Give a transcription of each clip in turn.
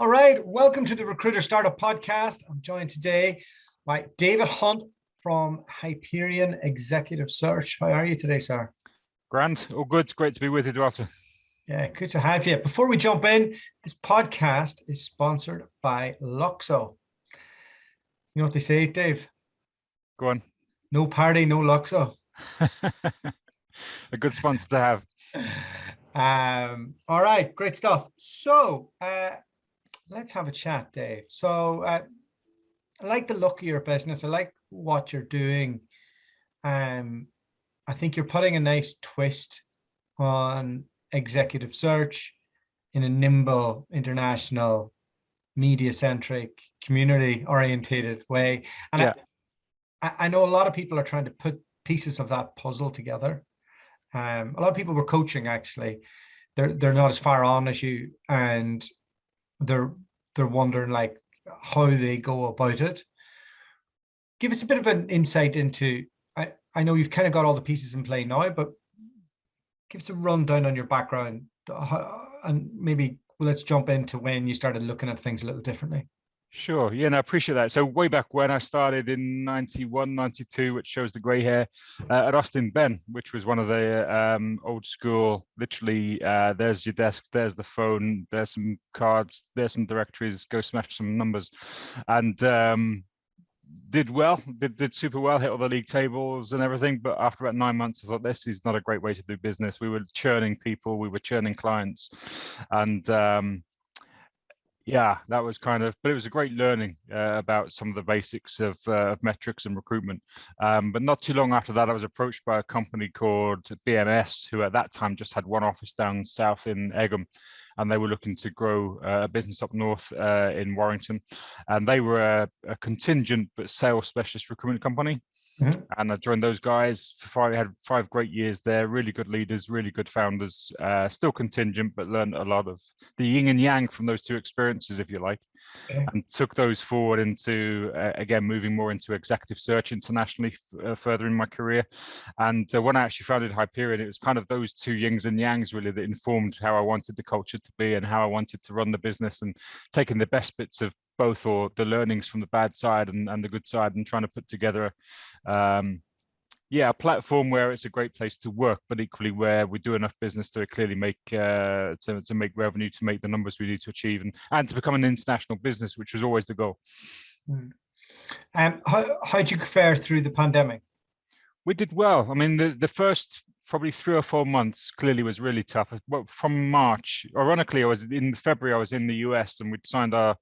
All right, welcome to the Recruiter Startup Podcast. I'm joined today by David Hunt from Hyperion Executive Search. How are you today, sir? Grand, all good. It's great to be with you, Dualta. Yeah, good to have you. Before we jump in, this podcast is sponsored by Luxo. You know what they say, Dave? Go on. No party, no Luxo. A good sponsor to have. All right, great stuff. So let's have a chat, Dave. So I like the look of your business. I like what you're doing. I think you're putting a nice twist on executive search in a nimble, international, media-centric, community-orientated way. And yeah. I know a lot of people are trying to put pieces of that puzzle together. A lot of people we're coaching, actually, they're not as far on as you, and they're wondering like how they go about it. Give us a bit of an insight into, I know you've kind of got all the pieces in play now, but give us a rundown on your background, and maybe let's jump into when you started looking at things a little differently. Sure. Yeah, no, I appreciate that. So way back when I started in 91, 92, which shows the grey hair, at Austin Ben, which was one of the old school, literally, there's your desk, there's the phone, there's some cards, there's some directories, go smash some numbers. And did well, did super well, hit all the league tables and everything. But after about 9 months, I thought this is not a great way to do business. We were churning people, we were churning clients. And yeah, that was kind of, but it was a great learning about some of the basics of metrics and recruitment. But not too long after that, I was approached by a company called BMS, who at that time just had one office down south in Egham, and they were looking to grow a business up north in Warrington. And they were a contingent but sales specialist recruitment company. Mm-hmm. And I joined those guys. I had 5 great years there, really good leaders, really good founders, still contingent, but learned a lot of the yin and yang from those 2 experiences, if you like, and took those forward into, again, moving more into executive search internationally further in my career. And when I actually founded Hyperion, it was kind of those 2 yins and yangs really that informed how I wanted the culture to be and how I wanted to run the business, and taking the best bits of both, or the learnings from the bad side and the good side, and trying to put together a platform where it's a great place to work, but equally where we do enough business to clearly make to make revenue, to make the numbers we need to achieve, and to become an international business, which was always the goal. How'd you fare through the pandemic? We did well. I mean, the first probably 3 or 4 months clearly was really tough. Well, from March, ironically, I was in February, I was in the US, and we'd signed our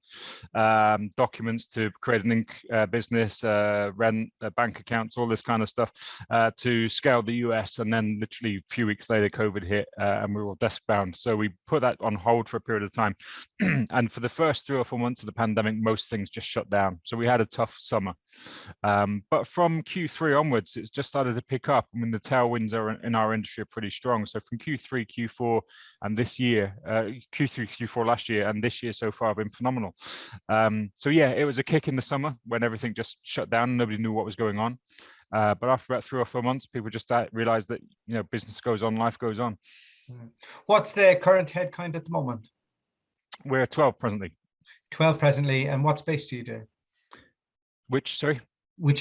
documents to create an business, rent, bank accounts, all this kind of stuff, to scale the US. And then literally a few weeks later, COVID hit, and we were all desk bound. So we put that on hold for a period of time. And for the first 3 or 4 months of the pandemic, most things just shut down. So we had a tough summer. But from Q3 onwards, it's just started to pick up. I mean, the tailwinds are in our industry are pretty strong. So from Q3, Q4, and this year, Q3, Q4 last year, and this year so far have been phenomenal. So yeah, it was a kick in the summer when everything just shut down and nobody knew what was going on. But after about 3 or 4 months, people just realized that, you know, business goes on, life goes on. What's the current headcount at the moment? We're 12 presently. 12 presently, and what space do you do? Which area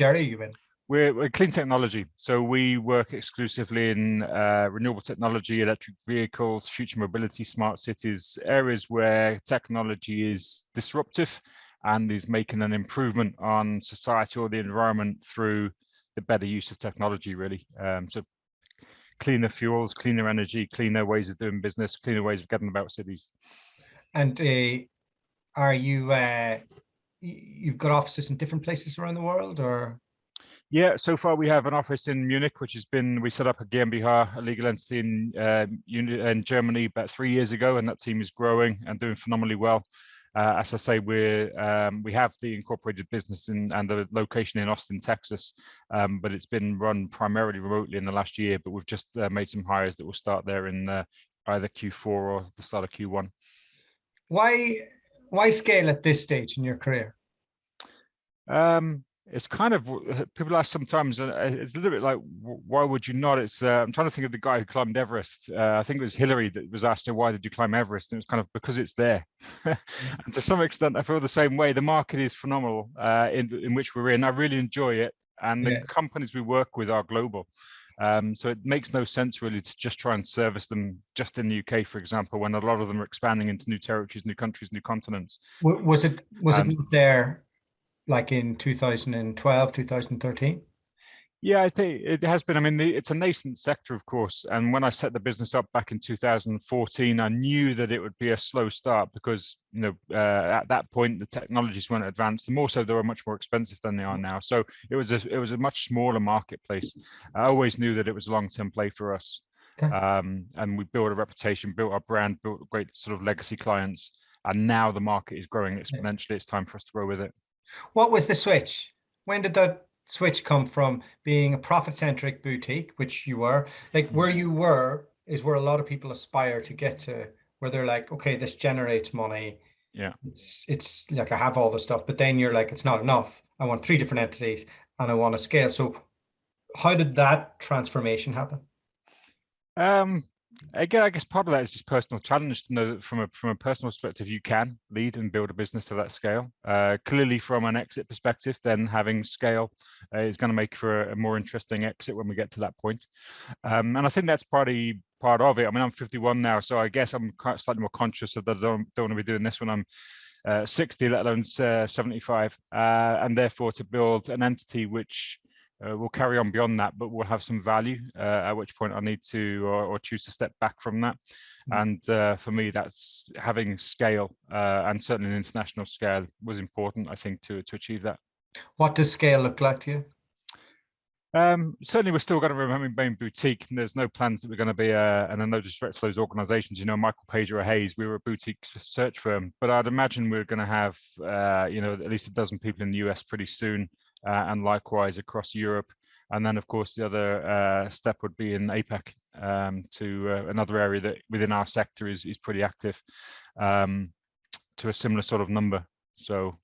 are you in? We're clean technology. So we work exclusively in renewable technology, electric vehicles, future mobility, smart cities, areas where technology is disruptive and is making an improvement on society or the environment through the better use of technology, really. So cleaner fuels, cleaner energy, cleaner ways of doing business, cleaner ways of getting about cities. And are you, you've got offices in different places around the world, or? Yeah, so far we have an office in Munich, which has been, we set up a GmbH, a legal entity in Germany about 3 years ago, and that team is growing and doing phenomenally well. As I say, we have the incorporated business and the location in Austin, Texas, but it's been run primarily remotely in the last year, but we've just made some hires that will start there in either Q4 or the start of Q1. Why scale at this stage in your career? it's kind of people ask sometimes. It's a little bit like, why would you not? It's I'm trying to think of the guy who climbed Everest. I think it was Hillary that was asked her, why did you climb Everest? And it was kind of because it's there. And to some extent, I feel the same way. The market is phenomenal in which we're in. I really enjoy it, and the Yeah. companies we work with are global. So it makes no sense really to just try and service them just in the UK, for example, when a lot of them are expanding into new territories, new countries, new continents. Was it not there like in 2012, 2013? Yeah, I think it has been. I mean, it's a nascent sector, of course. And when I set the business up back in 2014, I knew that it would be a slow start because, at that point, the technologies weren't advanced. And more so, they were much more expensive than they are now. So it was a much smaller marketplace. I always knew that it was a long-term play for us. Okay. And we built a reputation, built our brand, built great sort of legacy clients. And now the market is growing exponentially. It's time for us to grow with it. What was the switch? When did that switch come from being a profit-centric boutique, which you were, like where you were is where a lot of people aspire to get to, where they're like, okay, this generates money. Yeah. It's like I have all the stuff, but then you're like, it's not enough. I want 3 different entities and I want to scale. So how did that transformation happen? Again, I guess part of that is just personal challenge to know that from a personal perspective, you can lead and build a business of that scale. Clearly, from an exit perspective, then having scale is going to make for a more interesting exit when we get to that point. And I think that's part of it. I mean, I'm 51 now, so I guess I'm slightly more conscious of that. I don't want to be doing this when I'm 60, let alone 75, and therefore to build an entity which will carry on beyond that, but will have some value, at which point I need to or choose to step back from that. And for me, that's having scale, and certainly an international scale was important, I think, to achieve that. What does scale look like to you? Certainly, we're still going to remain boutique. And there's no plans that we're going to be, and no disrespect to those organizations, Michael Page or Hayes, we were a boutique search firm, but I'd imagine we're going to have, at least a dozen people in the US pretty soon. And likewise across Europe. And then, of course, the other step would be in APAC, to another area that within our sector is pretty active, to a similar sort of number. So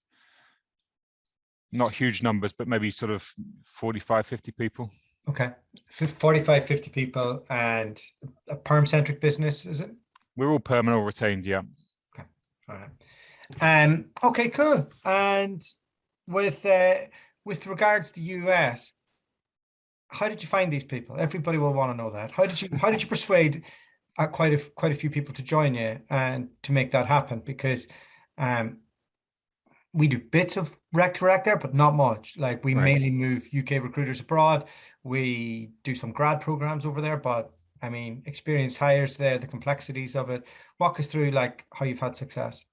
not huge numbers, but maybe sort of 45, 50 people. Okay. 45, 50 people and a perm-centric business, is it? We're all perm and all retained, yeah. Okay, all right. Okay, cool. And with regards to the US, how did you find these people? Everybody will want to know that. How did you persuade quite a few people to join you and to make that happen? Because we do bits of rec to rec there, but not much. Like we mainly move UK recruiters abroad. We do some grad programs over there, but I mean, experienced hires there, the complexities of it. Walk us through like how you've had success.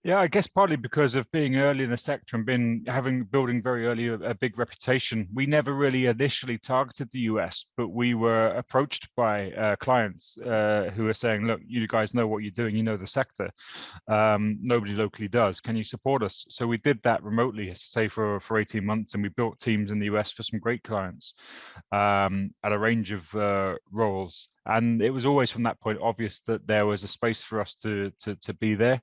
Yeah, I guess partly because of being early in the sector and building very early a big reputation. We never really initially targeted the US, but we were approached by clients who were saying, look, you guys know what you're doing, you know the sector. Nobody locally does. Can you support us? So we did that remotely, say for 18 months, and we built teams in the US for some great clients at a range of roles. And it was always from that point obvious that there was a space for us to be there.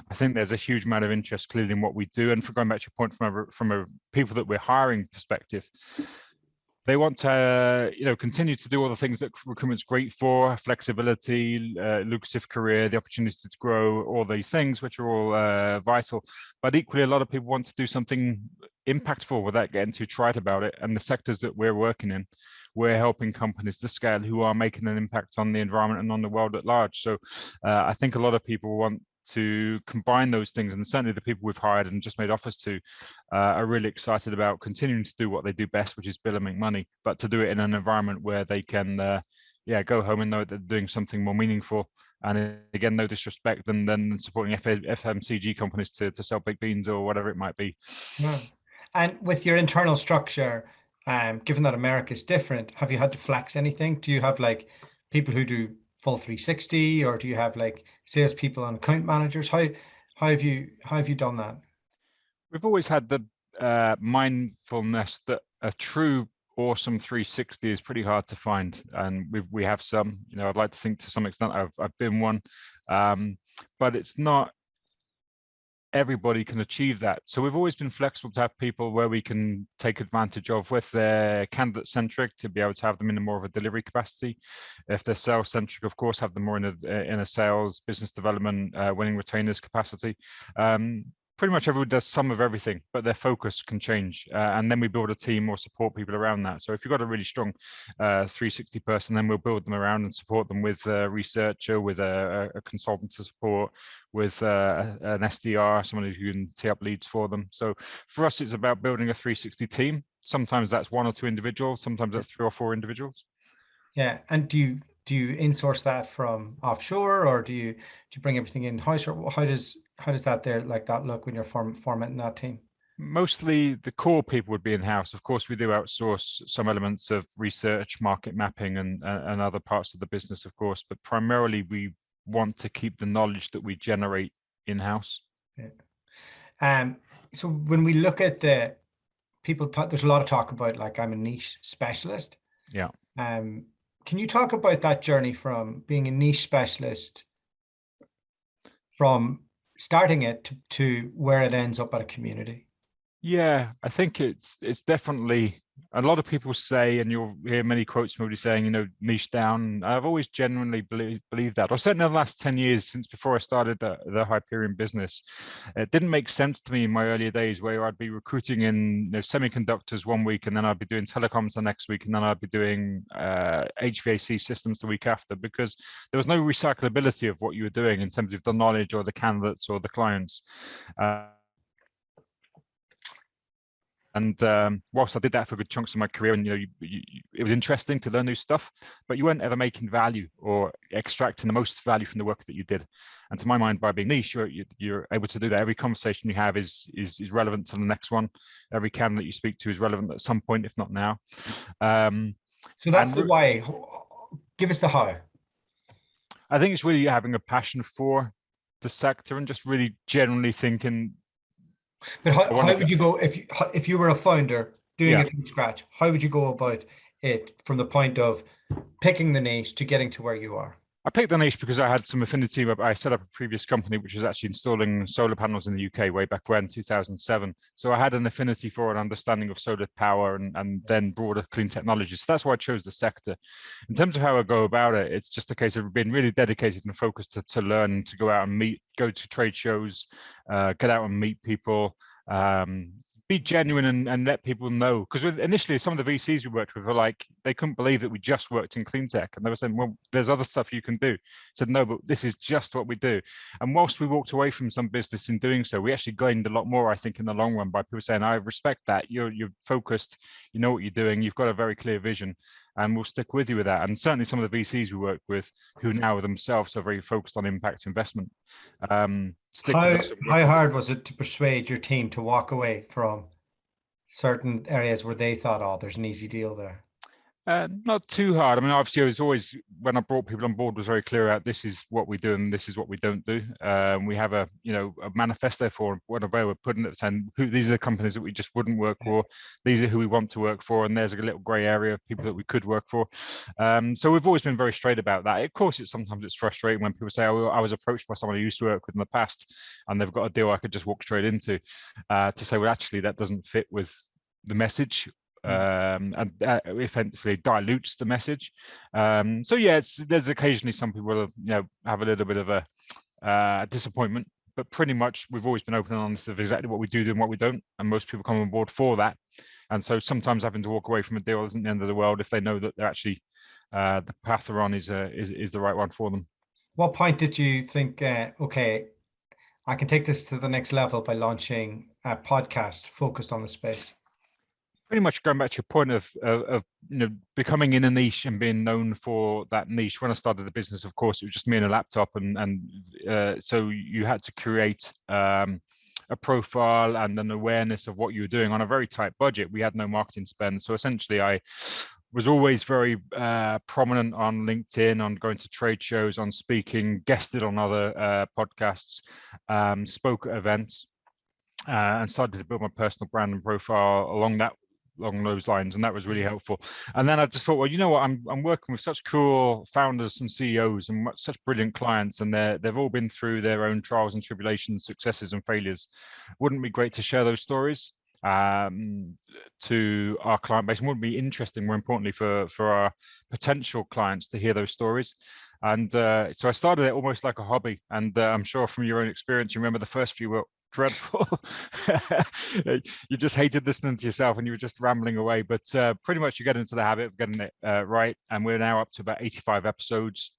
I think there's a huge amount of interest clearly in what we do. And for going back to your point from a people that we're hiring perspective, they want to continue to do all the things that recruitment's great for: flexibility, lucrative career, the opportunity to grow, all these things which are all vital. But equally, a lot of people want to do something impactful without getting too trite about it. And the sectors that we're working in, we're helping companies to scale who are making an impact on the environment and on the world at large. So I think a lot of people want to combine those things, and certainly the people we've hired and just made offers to are really excited about continuing to do what they do best, which is bill and make money, but to do it in an environment where they can go home and know that they're doing something more meaningful. And again, no disrespect than supporting FMCG companies to sell baked beans or whatever it might be. Yeah. And with your internal structure, given that America is different, have you had to flex anything? Do you have like people who do full 360, or do you have like salespeople and account managers? How have you done that? We've always had the mindfulness that a true awesome 360 is pretty hard to find, and we have some. I'd like to think to some extent I've been one, but it's not everybody can achieve that. So we've always been flexible to have people where we can take advantage of with their candidate centric to be able to have them in a more of a delivery capacity. If they're sales centric, of course, have them more in a sales, business development, winning retainers capacity. Pretty much everyone does some of everything, but their focus can change. And then we build a team or support people around that. So if you've got a really strong 360 person, then we'll build them around and support them with a researcher, with a consultant to support, with an SDR, someone who can tee up leads for them. So for us, it's about building a 360 team. Sometimes that's 1 or 2 individuals, sometimes that's 3 or 4 individuals. Yeah. And do you insource that from offshore, or do you bring everything in house, or how does that look when you're formatting that team? Mostly the core people would be in-house. Of course, we do outsource some elements of research, market mapping, and other parts of the business, of course, but primarily we want to keep the knowledge that we generate in-house. Yeah. So when we look at the people, there's a lot of talk about, like, I'm a niche specialist. Yeah. Can you talk about that journey from being a niche specialist, from starting it to where it ends up at a community? Yeah, I think it's definitely, a lot of people say, and you'll hear many quotes from everybody saying, niche down. I've always genuinely believed that, or certainly in the last 10 years, since before I started the Hyperion business. It didn't make sense to me in my earlier days, where I'd be recruiting in semiconductors one week, and then I'd be doing telecoms the next week, and then I'd be doing HVAC systems the week after, because there was no recyclability of what you were doing in terms of the knowledge or the candidates or the clients. And whilst I did that for good chunks of my career, and it was interesting to learn new stuff, but you weren't ever making value or extracting the most value from the work that you did. And to my mind, by being niche, you're able to do that. Every conversation you have is relevant to the next one. Every candidate you speak to is relevant at some point, if not now. So that's the why. Give us the how. I think it's really having a passion for the sector and just really generally thinking. But how would you go if you were a founder doing it from scratch? How would you go about it from the point of picking the niche to getting to where you are? I picked the niche because I had some affinity. I set up a previous company which was actually installing solar panels in the UK way back when, 2007. So I had an affinity for an understanding of solar power and then broader clean technologies. So that's why I chose the sector. In terms of how I go about it, it's just a case of being really dedicated and focused to learn, to go out and go to trade shows, get out and meet people, be genuine and let people know. Because initially, some of the VCs we worked with were like, they couldn't believe that we just worked in clean tech. And they were saying, well, there's other stuff you can do. I said, no, but this is just what we do. And whilst we walked away from some business in doing so, we actually gained a lot more, I think, in the long run by people saying, I respect that. You're focused, you know what you're doing, you've got a very clear vision, and we'll stick with you with that. And certainly some of the VCs we work with, who now themselves are very focused on impact investment. How hard was it to persuade your team to walk away from certain areas where they thought, oh, there's an easy deal there? Not too hard. I mean, obviously, I was always, when I brought people on board, was very clear about this is what we do and this is what we don't do. We have a manifesto for what we're putting it, saying these are the companies that we just wouldn't work for. These are who we want to work for, and there's a little grey area of people that we could work for. So we've always been very straight about that. Of course, sometimes it's frustrating when people say, "Oh, I was approached by someone I used to work with in the past, and they've got a deal I could just walk straight into," to say, well, actually, that doesn't fit with the message. And effectively dilutes the message. So yeah, there's occasionally some people have a little bit of a disappointment, but pretty much we've always been open and honest of exactly what we do and what we don't, and most people come on board for that. And so sometimes having to walk away from a deal isn't the end of the world if they know that they're actually the path they're on is the right one for them. What point did you think, okay, I can take this to the next level by launching a podcast focused on the space? Pretty much going back to your point of becoming in a niche and being known for that niche. When I started the business, of course, it was just me and a laptop, and so you had to create a profile and an awareness of what you were doing on a very tight budget. We had no marketing spend, so essentially I was always very prominent on LinkedIn, on going to trade shows, on speaking, guested on other podcasts, spoke at events, and started to build my personal brand and profile along that along those lines, and that was really helpful. And then I just thought, well, you know what, I'm working with such cool founders and CEOs and such brilliant clients, and they've all been through their own trials and tribulations, successes and failures. Wouldn't it be great to share those stories to our client base? And wouldn't it be interesting, more importantly, for our potential clients to hear those stories? And so I started it almost like a hobby. And I'm sure from your own experience, you remember the first few were dreadful. You just hated listening to yourself and you were just rambling away. But pretty much you get into the habit of getting it right. And we're now up to about 85 episodes.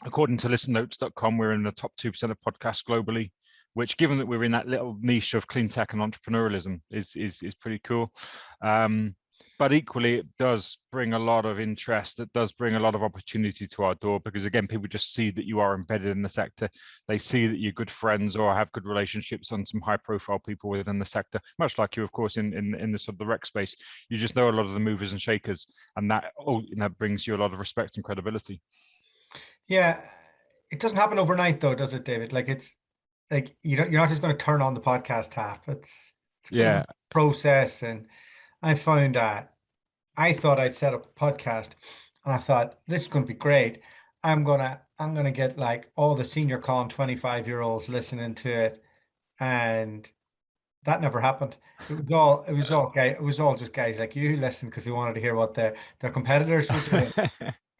According to listennotes.com, we're in the top 2% of podcasts globally, which, given that we're in that little niche of clean tech and entrepreneurialism, is pretty cool. But equally, it does bring a lot of interest. It does bring a lot of opportunity to our door, because again, people just see that you are embedded in the sector. They see that you're good friends or have good relationships on some high-profile people within the sector, much like you, of course, in the sort of the rec space. You just know a lot of the movers and shakers, and that brings you a lot of respect and credibility. Yeah, it doesn't happen overnight, though, does it, David? Like, it's like you're not just going to turn on the podcast half. It's a bit of a process, and I found I thought I'd set up a podcast, and I thought this is going to be great. I'm gonna get like all the senior con 25-year-olds listening to it, and that never happened. It was all just guys like you who listened because they wanted to hear what their competitors were doing.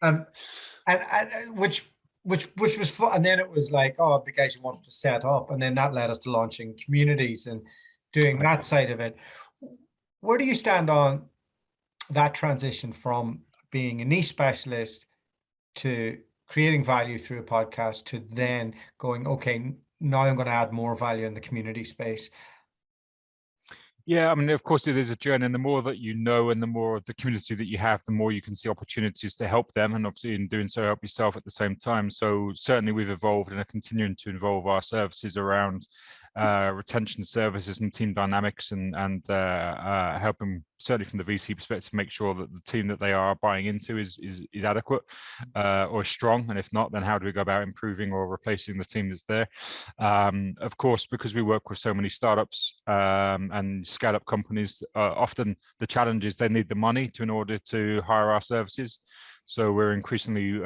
And which was fun. And then it was like, oh, the guys who wanted to set up, and then that led us to launching communities and doing that side of it. Where do you stand on that transition from being a niche specialist to creating value through a podcast to then going, okay, now I'm going to add more value in the community space? Yeah, I mean, of course, it is a journey, and the more that you know and the more of the community that you have, the more you can see opportunities to help them, and obviously in doing so, help yourself at the same time. So certainly we've evolved and are continuing to evolve our services around retention services and team dynamics, and helping, certainly from the VC perspective, make sure that the team that they are buying into is adequate or strong, and if not, then how do we go about improving or replacing the team that's there? Of course, because we work with so many startups and scale-up companies, often the challenge is they need the money in order to hire our services. So we're increasingly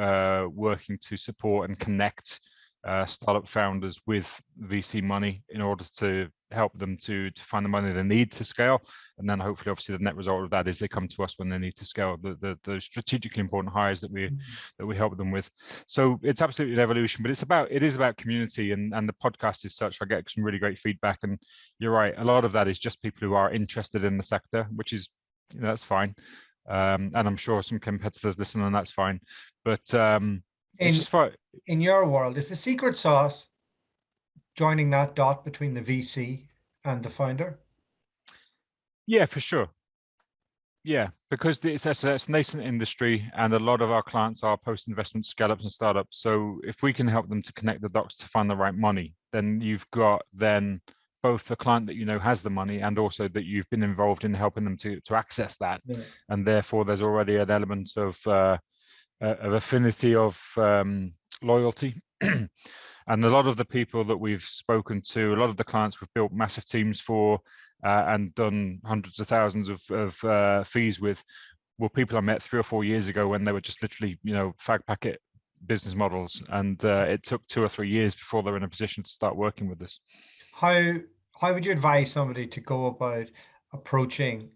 working to support and connect startup founders with VC money in order to help them to find the money they need to scale, and then hopefully, obviously, the net result of that is they come to us when they need to scale the strategically important hires that we help them with. So it's absolutely an evolution, but it is about community, and the podcast is such. I get some really great feedback, and you're right, a lot of that is just people who are interested in the sector, which is, that's fine, and I'm sure some competitors listen, and that's fine, but it's just fine. In your world, is the secret sauce joining that dot between the VC and the founder? Yeah, for sure. Yeah, because it's a nascent industry, and a lot of our clients are post-investment scale-ups and startups. So if we can help them to connect the dots to find the right money, then you've got both the client that has the money, and also that you've been involved in helping them to access that. Yeah. And therefore, there's already an element of affinity, of loyalty. And a lot of the people that we've spoken to, a lot of the clients we've built massive teams for and done hundreds of thousands of fees with, were people I met 3 or 4 years ago when they were just literally, fag packet business models. And it took 2 or 3 years before they were in a position to start working with us. How would you advise somebody to go about approaching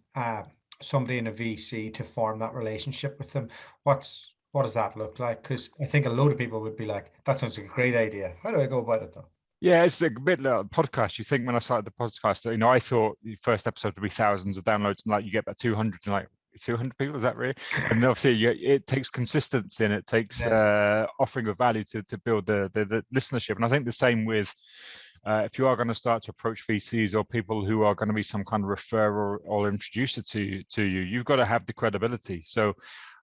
somebody in a VC to form that relationship with them? What does that look like? Because I think a load of people would be like, that sounds like a great idea. How do I go about it, though? Yeah, it's a bit like a podcast. You think when I started the podcast, I thought the first episode would be thousands of downloads, and like you get about 200, and like 200 people, is that really? And obviously it takes consistency, and it takes offering of value to build the listenership. And I think the same with if you are going to start to approach VCs or people who are going to be some kind of referrer or introducer to you, you've got to have the credibility. So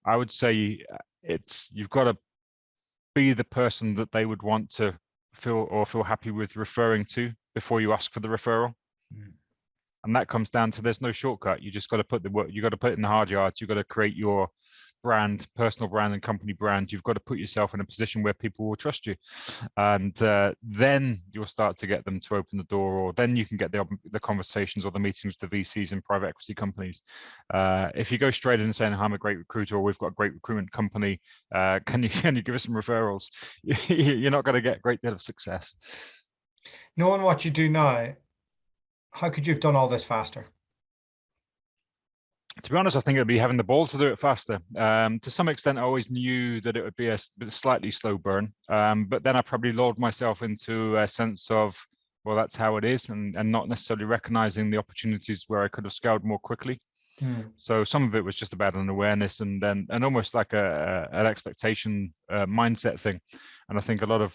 I would say you've got to be the person that they would want to feel happy with referring to before you ask for the referral. And that comes down to, there's no shortcut. You just got to put the work, you got to put it in the hard yards. You got to create your brand, personal brand and company brand, you've got to put yourself in a position where people will trust you. And then you'll start to get them to open the door, or then you can get the conversations or the meetings with the VCs and private equity companies. If you go straight in and saying, I'm a great recruiter, or we've got a great recruitment company, can you give us some referrals? You're not going to get a great deal of success. Knowing what you do now, how could you have done all this faster? To be honest, I think it'd be having the balls to do it faster. To some extent, I always knew that it would be a slightly slow burn, but then I probably lulled myself into a sense of, well, that's how it is, and not necessarily recognizing the opportunities where I could have scaled more quickly. So some of it was just about an awareness and almost like an expectation mindset thing. And I think a lot of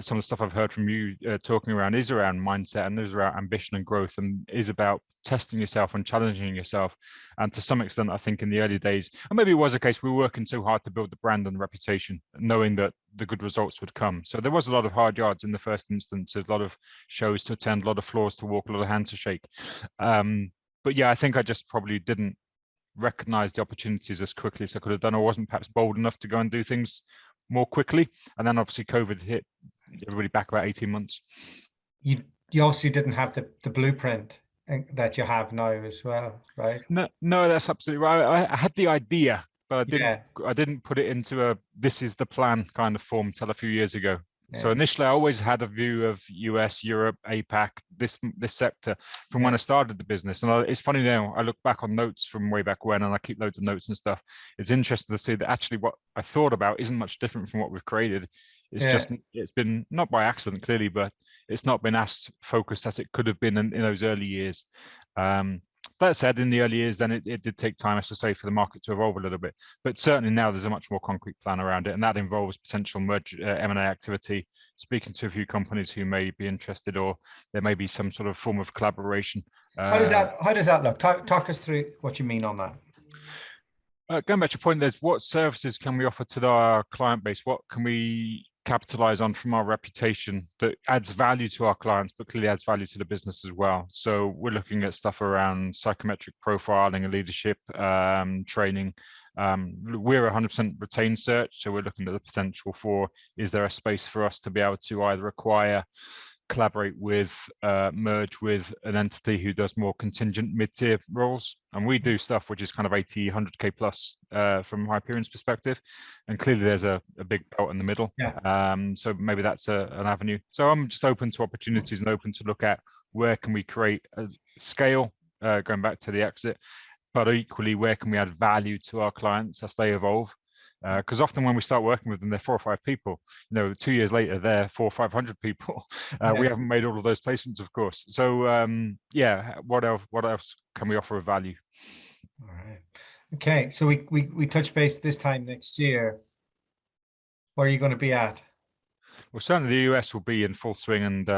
some of the stuff I've heard from you talking around is around mindset and is around ambition and growth, and is about testing yourself and challenging yourself. And to some extent, I think in the early days, and maybe it was a case, we were working so hard to build the brand and the reputation, knowing that the good results would come. So there was a lot of hard yards in the first instance, a lot of shows to attend, a lot of floors to walk, a lot of hands to shake. But yeah, I think I just probably didn't recognize the opportunities as quickly as I could have done, or wasn't perhaps bold enough to go and do things more quickly. And then obviously COVID hit everybody back about 18 months. You obviously didn't have the blueprint that you have now as well, right? No, that's absolutely right. I had the idea, but Yeah. I didn't put it into a this is the plan kind of form till a few years ago. Yeah. So initially, I always had a view of US, Europe, APAC, this sector from when I started the business. And it's funny now, I look back on notes from way back when, and I keep loads of notes and stuff. It's interesting to see that actually what I thought about isn't much different from what we've created. It's just, it's been not by accident, clearly, but it's not been as focused as it could have been in those early years. That said, in the early years, then it did take time, as I say, for the market to evolve a little bit. But certainly now there's a much more concrete plan around it, and that involves potential M&A activity, speaking to a few companies who may be interested, or there may be some sort of form of collaboration. How does that look? Talk us through what you mean on that. Going back to your point, there's what services can we offer to our client base? What can we capitalize on from our reputation that adds value to our clients, but clearly adds value to the business as well? So we're looking at stuff around psychometric profiling and leadership training. We're 100% retained search, so we're looking at the potential for, is there a space for us to be able to either acquire, collaborate with, merge with an entity who does more contingent mid-tier roles? And we do stuff which is kind of 80, 100K plus from Hyperion's perspective. And clearly there's a big belt in the middle. Yeah. So maybe that's an avenue. So I'm just open to opportunities and open to look at where can we create a scale, going back to the exit, but equally where can we add value to our clients as they evolve? Because often when we start working with them, they're 4 or 5 people. 2 years later, they're 400 or 500 people. We haven't made all of those placements, of course. So yeah, what else can we offer of value? All right. Okay, so we touch base this time next year. Where are you going to be at? Well, certainly the US will be in full swing and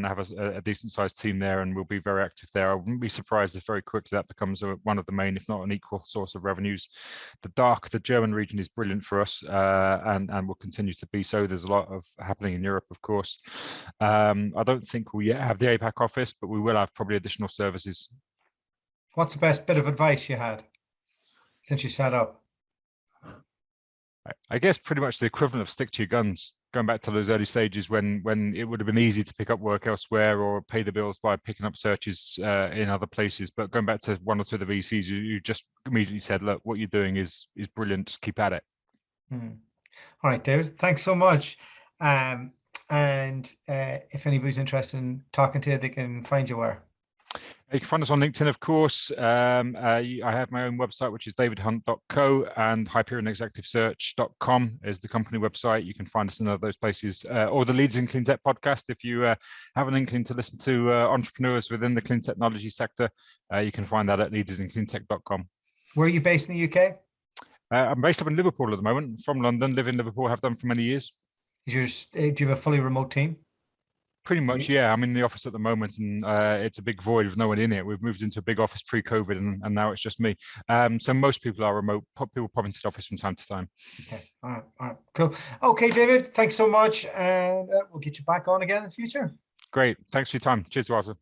have a decent sized team there, and we'll be very active there. I wouldn't be surprised if very quickly that becomes one of the main, if not an equal source of revenues. The German region is brilliant for us, and will continue to be so. There's a lot of happening in Europe, of course. I don't think we yet have the APAC office, but we will have probably additional services. What's the best bit of advice you had since you set up? I guess pretty much the equivalent of stick to your guns, going back to those early stages when it would have been easy to pick up work elsewhere or pay the bills by picking up searches in other places. But going back to 1 or 2 of the VCs, you just immediately said, look, what you're doing is brilliant, just keep at it. All right, David, thanks so much. And if anybody's interested in talking to you, they can find you where? You can find us on LinkedIn, of course. I have my own website, which is davidhunt.co, and hyperionexecutivesearch.com is the company website. You can find us in all those places, or the Leaders in Clean Tech podcast. If you have an inkling to listen to entrepreneurs within the clean technology sector, you can find that at leadersincleantech.com. Where are you based in the UK? I'm based up in Liverpool at the moment, from London, live in Liverpool, have done for many years. Do you have a fully remote team? Pretty much, yeah. I'm in the office at the moment, and it's a big void with no one in it. We've moved into a big office pre-COVID, and now it's just me. So most people are remote. People pop into the office from time to time. Okay, all right, cool. Okay, David, thanks so much, and we'll get you back on again in the future. Great. Thanks for your time. Cheers, Walter.